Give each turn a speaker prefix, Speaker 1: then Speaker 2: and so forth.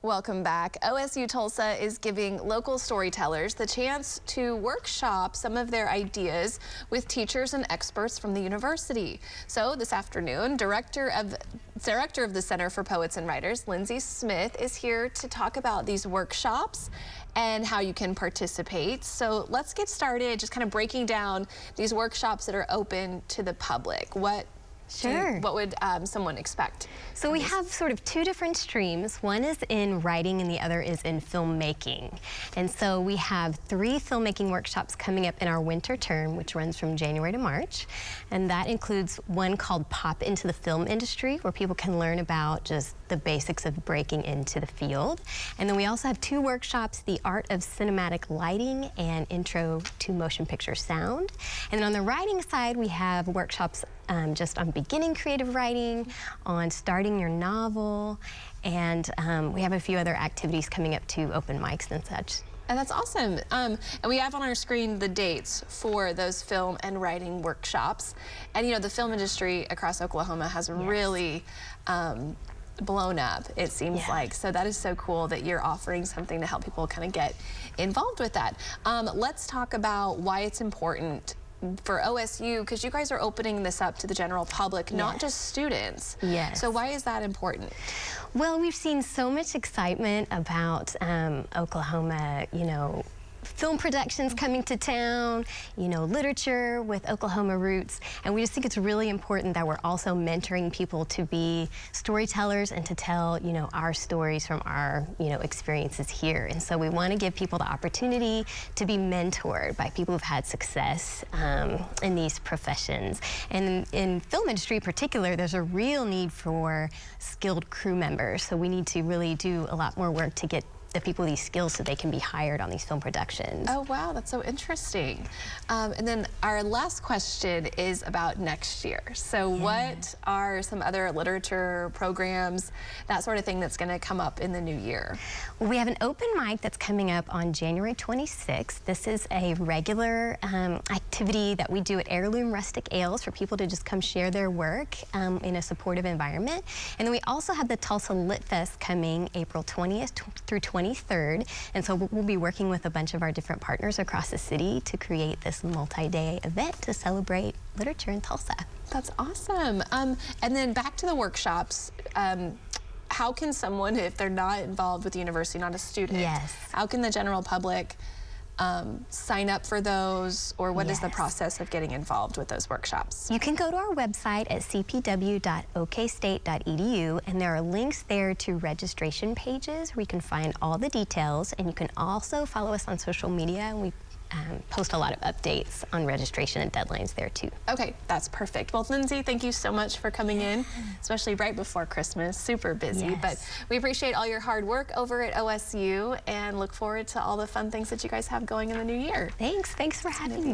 Speaker 1: Welcome back. OSU Tulsa is giving local storytellers the chance to workshop some of their ideas with teachers and experts from the university. So this afternoon, Director of the Center for Poets and Writers, Lindsey Smith, is here to talk about these workshops and how you can participate. So let's get started just kind of breaking down these workshops that are open to the public. What would someone expect?
Speaker 2: So we have sort of two different streams. One is in writing and the other is in filmmaking. And so we have 3 filmmaking workshops coming up in our winter term, which runs from January to March. And that includes one called Pop into the Film Industry, where people can learn about just the basics of breaking into the field. And then we also have 2 workshops, The Art of Cinematic Lighting and Intro to Motion Picture Sound. And then on the writing side, we have workshops just on beginning creative writing, on starting your novel, and we have a few other activities coming up too, open mics and such.
Speaker 1: And that's awesome. And we have on our screen the dates for those film and writing workshops. And you know, the film industry across Oklahoma has really blown up, it seems like. So that is so cool that you're offering something to help people kind of get involved with that. Let's talk about why it's important for OSU, because you guys are opening this up to the general public, not just students. So why is that important?
Speaker 2: Well, we've seen so much excitement about Oklahoma, you know, film productions coming to town, you know, literature with Oklahoma roots. And we just think it's really important that we're also mentoring people to be storytellers and to tell, you know, our stories from our, you know, experiences here. And so we want to give people the opportunity to be mentored by people who've had success in these professions. And in film industry in particular, there's a real need for skilled crew members. So we need to really do a lot more work to get the people with these skills so they can be hired on these film productions.
Speaker 1: Oh wow, that's so interesting. And then our last question is about next year. So what are some other literature programs, that sort of thing that's going to come up in the new year?
Speaker 2: Well, we have an open mic that's coming up on January 26th. This is a regular activity that we do at Heirloom Rustic Ales for people to just come share their work in a supportive environment. And then we also have the Tulsa Lit Fest coming April 20th through 23rd, and so we'll be working with a bunch of our different partners across the city to create this multi-day event to celebrate literature in Tulsa.
Speaker 1: That's awesome. And then back to the workshops. How can someone, if they're not involved with the university, not a student, how can the general public sign up for those, or what is the process of getting involved with those workshops?
Speaker 2: You can go to our website at cpw.okstate.edu, and there are links there to registration pages where you can find all the details, and you can also follow us on social media, and we post a lot of updates on registration and deadlines there too.
Speaker 1: Okay, that's perfect. Well, Lindsey, thank you so much for coming in, especially right before Christmas. Super busy, but we appreciate all your hard work over at OSU and look forward to all the fun things that you guys have going in the new year.
Speaker 2: Thanks for having me.